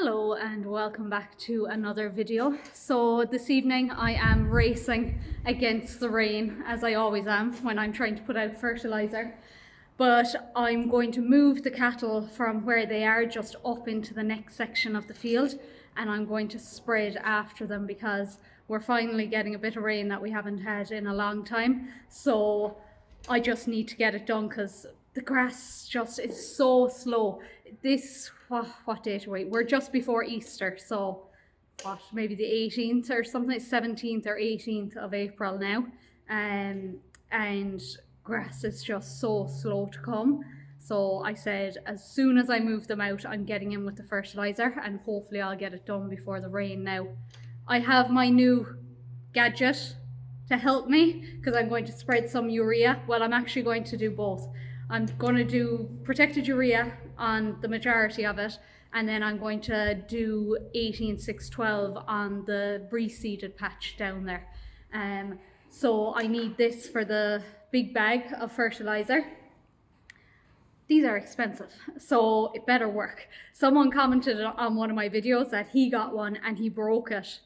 Hello and welcome back to another video. So this evening I am racing against the rain, as I always am when I'm trying to put out fertilizer. But I'm going to move the cattle from where they are just up into the next section of the field, and I'm going to spread after them because we're finally getting a bit of rain that we haven't had in a long time. So I just need to get it done because the grass just is so slow. This, what date are we? We're just before Easter, so what, maybe the 18th or something, 17th or 18th of April now. And grass is just so slow to come. So I said as soon as I move them out, I'm getting in with the fertilizer and hopefully I'll get it done before the rain now. I have my new Gadget to help me because I'm going to spread some urea. Well, I'm actually going to do both. I'm going to do protected urea on the majority of it, and then I'm going to do 18612 on the reseeded patch down there. So I need this for the big bag of fertilizer. These are expensive, so it better work. Someone commented on one of my videos that he got one and he broke it.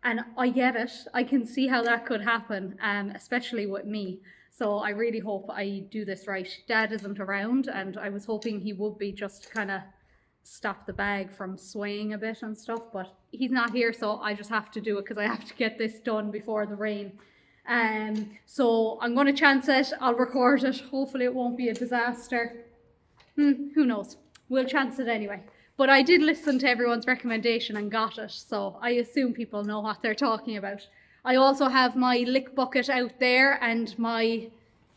And I get it. I can see how that could happen, especially with me. So I really hope I do this right. Dad isn't around and I was hoping he would be, just to kind of stop the bag from swaying a bit and stuff, but he's not here, so I just have to do it because I have to get this done before the rain. So I'm going to chance it. I'll record it. Hopefully it won't be a disaster. Who knows? We'll chance it anyway. But I did listen to everyone's recommendation and got it, so I assume people know what they're talking about. I also have my lick bucket out there and my,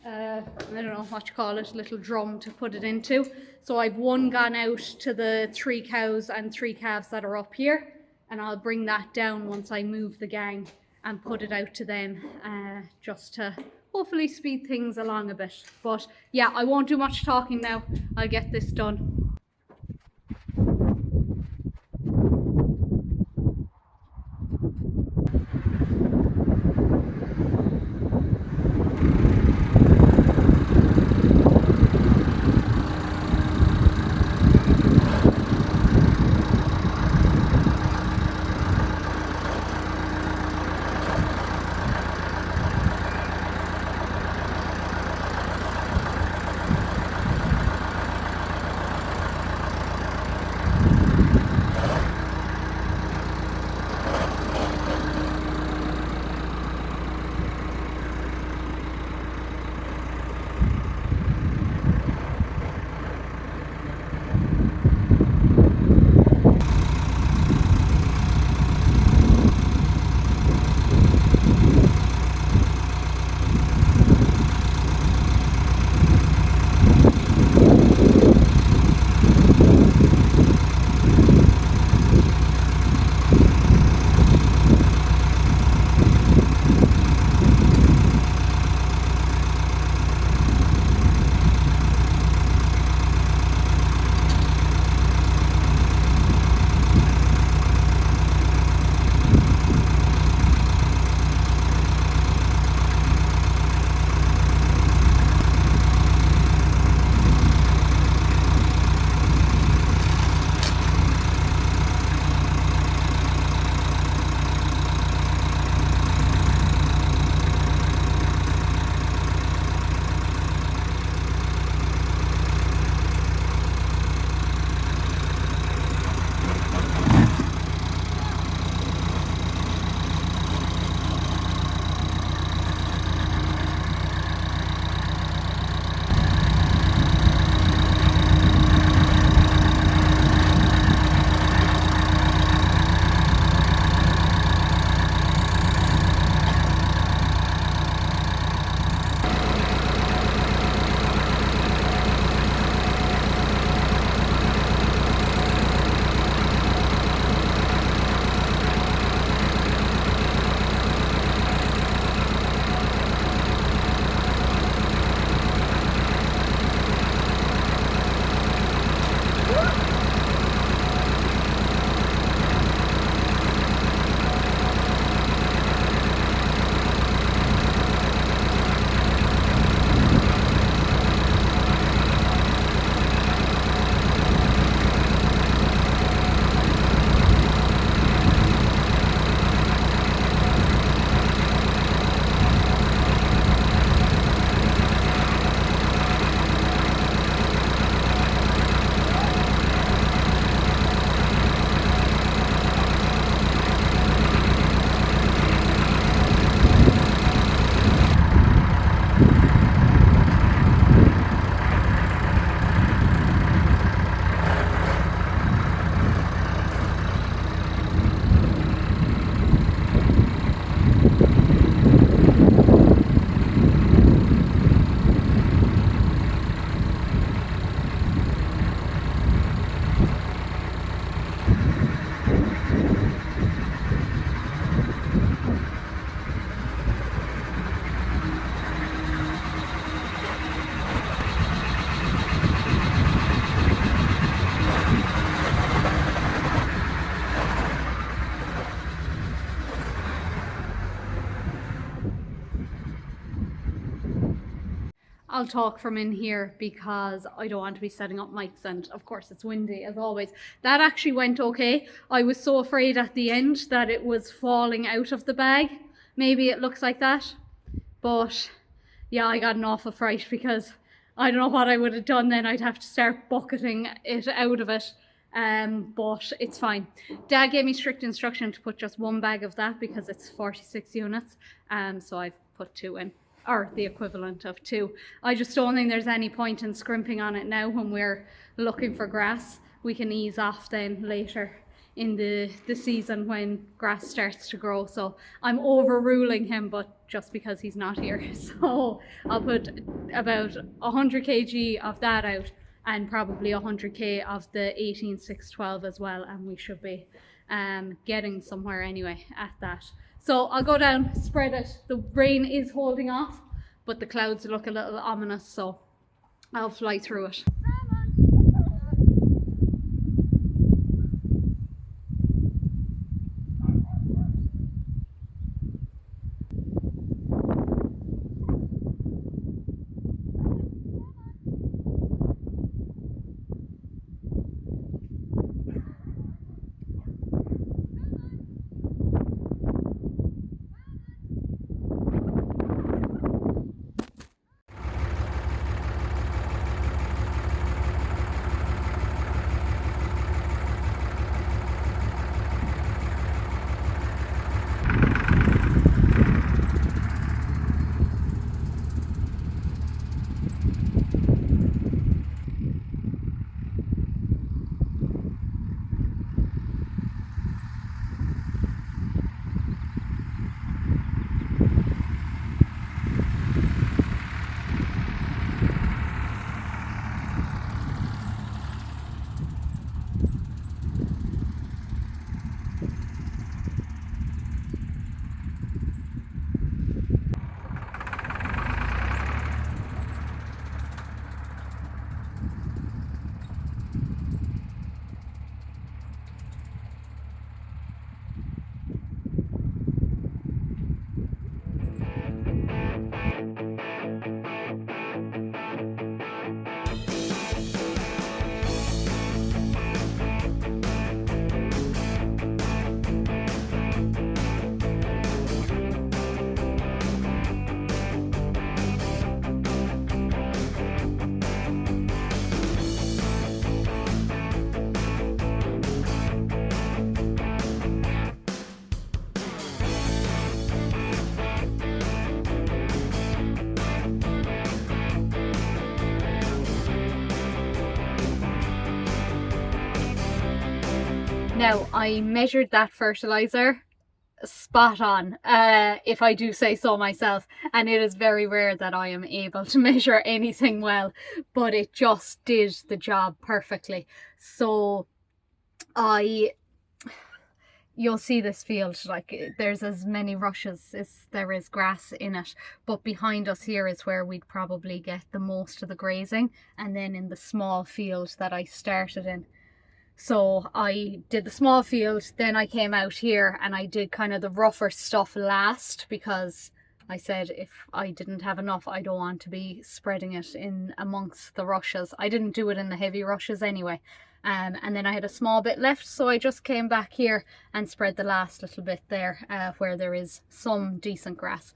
I don't know what you call it, little drum to put it into. So I've one gone out to the 3 cows and 3 calves that are up here, and I'll bring that down once I move the gang and put it out to them, just to hopefully speed things along a bit. But yeah, I won't do much talking now. I'll get this done. I'll talk from in here because I don't want to be setting up mics, and of course it's windy as always. That actually went okay. I was so afraid at the end that it was falling out of the bag. Maybe it looks like that, but yeah, I got an awful fright because I don't know what I would have done then. I'd have to start bucketing it out of it. But it's fine. Dad gave me strict instruction to put just one bag of that because it's 46 units. So I've put 2 in, or the equivalent of 2. I just don't think there's any point in scrimping on it now when we're looking for grass. We can ease off then later in the season when grass starts to grow. So I'm overruling him, but just because he's not here. So I'll put about 100 kg of that out and probably 100k of the 18612 as well, and we should be getting somewhere anyway at that. So I'll go down, spread it. The rain is holding off, but the clouds look a little ominous, so I'll fly through it. Now, I measured that fertilizer spot on, if I do say so myself, and it is very rare that I am able to measure anything well, but it just did the job perfectly. So you'll see this field, like there's as many rushes as there is grass in it, but behind us here is where we'd probably get the most of the grazing, and then in the small field that I started in. So I did the small field, then I came out here and I did kind of the rougher stuff last, because I said if I didn't have enough, I don't want to be spreading it in amongst the rushes. I didn't do it in the heavy rushes anyway. And then I had a small bit left, so I just came back here and spread the last little bit there where there is some decent grass.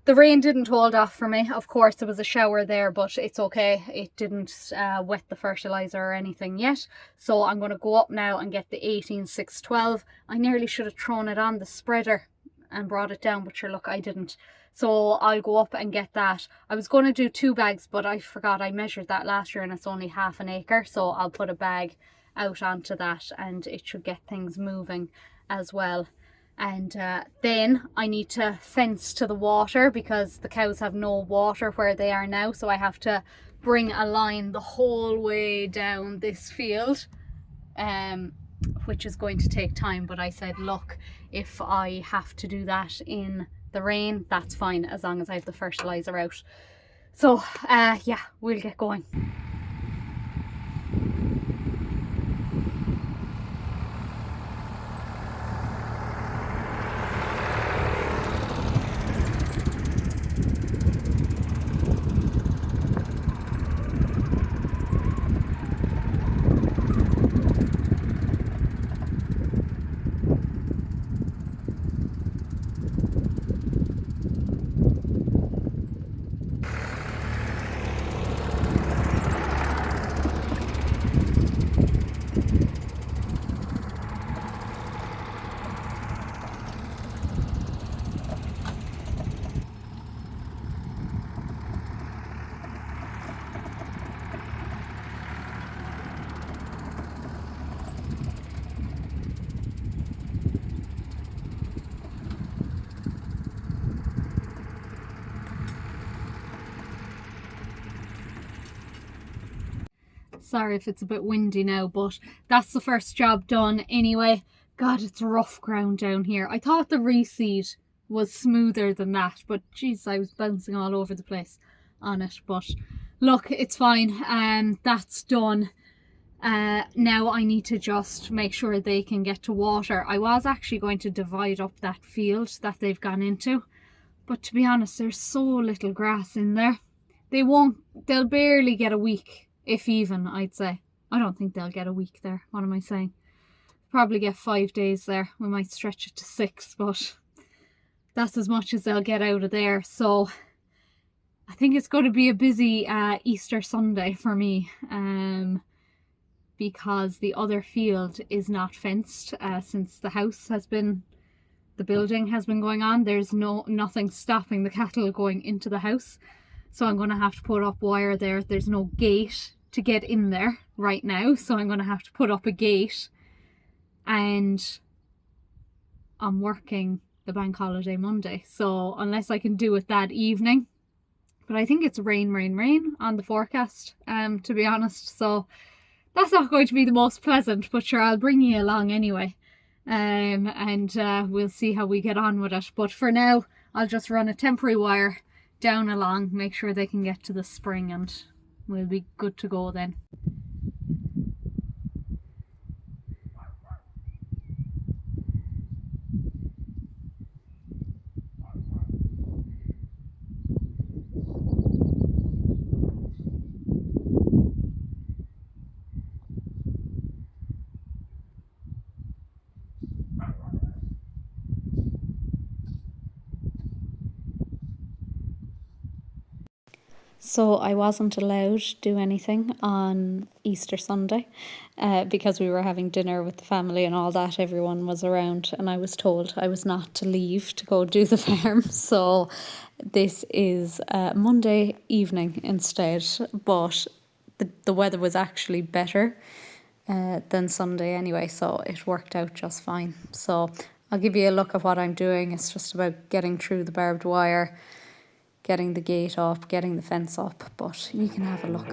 The rain didn't hold off for me. Of course, there was a shower there, but it's okay. It didn't wet the fertilizer or anything yet. So I'm going to go up now and get the 18612. I nearly should have thrown it on the spreader and brought it down, but sure, look, I didn't. So I'll go up and get that. I was going to do 2 bags, but I forgot I measured that last year and it's only half an acre. So I'll put a bag out onto that and it should get things moving as well. And then I need to fence to the water because the cows have no water where they are now, so I have to bring a line the whole way down this field, which is going to take time. But I said, look, if I have to do that in the rain, that's fine as long as I have the fertilizer out. So yeah, we'll get going. Sorry if it's a bit windy now, but that's the first job done anyway. God, it's rough ground down here. I thought the reseed was smoother than that, but geez, I was bouncing all over the place on it. But look, it's fine. That's done. Now I need to just make sure they can get to water. I was actually going to divide up that field that they've gone into, but to be honest, there's so little grass in there. They'll barely get a week, if even, I'd say. I don't think they'll get a week there. What am I saying? Probably get 5 days there. We might stretch it to 6, but that's as much as they'll get out of there. So I think it's going to be a busy Easter Sunday for me. Because the other field is not fenced since the building has been going on. There's nothing stopping the cattle going into the house, so I'm going to have to put up wire there. There's no gate to get in there right now, so I'm going to have to put up a gate, and I'm working the bank holiday Monday, so unless I can do it that evening, but I think it's rain on the forecast, to be honest, so that's not going to be the most pleasant, but sure, I'll bring you along anyway. And we'll see how we get on with it. But for now, I'll just run a temporary wire down along, make sure they can get to the spring, and we'll be good to go then. So I wasn't allowed to do anything on Easter Sunday because we were having dinner with the family and all that. Everyone was around, and I was told I was not to leave to go do the farm. So this is Monday evening instead, but the weather was actually better than Sunday anyway, so it worked out just fine. So I'll give you a look at what I'm doing. It's just about getting through the barbed wire, getting the gate up, getting the fence up, but you can have a look.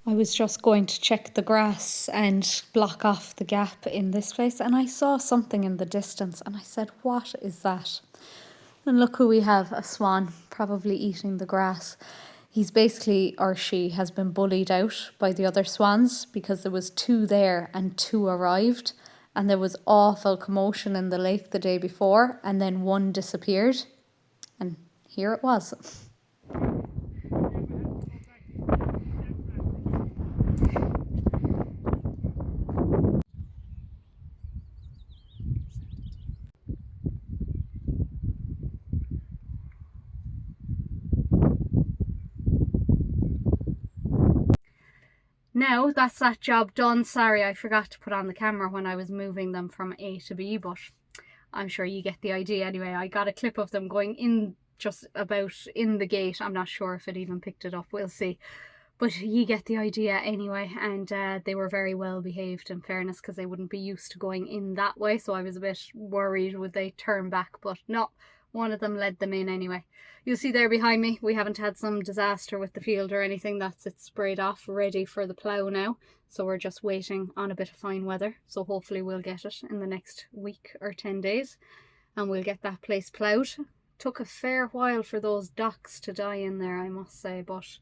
I was just going to check the grass and block off the gap in this place, and I saw something in the distance and I said, what is that? And look who we have, a swan, probably eating the grass. He's basically, or she, has been bullied out by the other swans because there was 2 there and 2 arrived, and there was awful commotion in the lake the day before, and then 1 disappeared, and here it was. Now that's that job done. Sorry, I forgot to put on the camera when I was moving them from A to B, but I'm sure you get the idea anyway. I got a clip of them going in just about in the gate. I'm not sure if it even picked it up. We'll see. But you get the idea anyway, and they were very well behaved in fairness, because they wouldn't be used to going in that way, so I was a bit worried would they turn back, but no, one of them led them in anyway. You'll see there behind me, we haven't had some disaster with the field or anything. That's it sprayed off, ready for the plough now, so we're just waiting on a bit of fine weather, so hopefully we'll get it in the next week or 10 days and we'll get that place ploughed. Took a fair while for those docks to die in there, I must say, but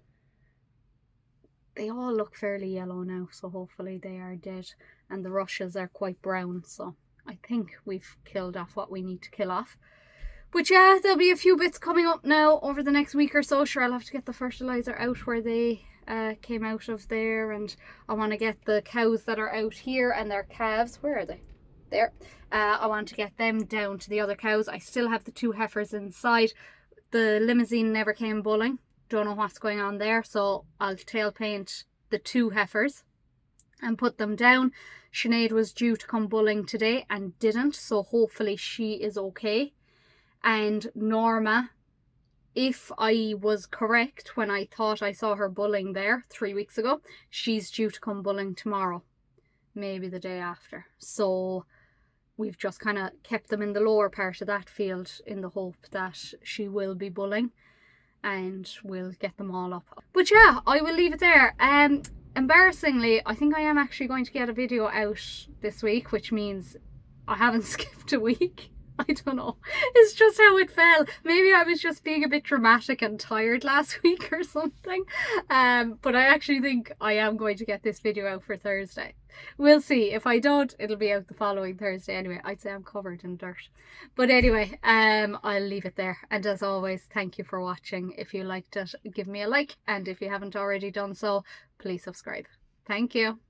they all look fairly yellow now, so hopefully they are dead, and the rushes are quite brown, so I think we've killed off what we need to kill off. But yeah, there'll be a few bits coming up now over the next week or so. Sure, I'll have to get the fertilizer out where they came out of there, and I want to get the cows that are out here and their calves. Where are they? There. I want to get them down to the other cows. I still have the 2 heifers inside. The limousine never came bulling. Don't know what's going on there, so I'll tail paint the 2 heifers and put them down. Sinead was due to come bulling today and didn't, so hopefully she is okay. And Norma, if I was correct when I thought I saw her bulling there 3 weeks ago, she's due to come bulling tomorrow, maybe the day after. So we've just kind of kept them in the lower part of that field in the hope that she will be bulling, and we'll get them all up. But yeah, I will leave it there. Embarrassingly, I think I am actually going to get a video out this week, which means I haven't skipped a week. I don't know. It's just how it fell. Maybe I was just being a bit dramatic and tired last week or something. But I actually think I am going to get this video out for Thursday. We'll see. If I don't, it'll be out the following Thursday anyway. I'd say I'm covered in dirt. But anyway, I'll leave it there. And as always, thank you for watching. If you liked it, give me a like. And if you haven't already done so, please subscribe. Thank you.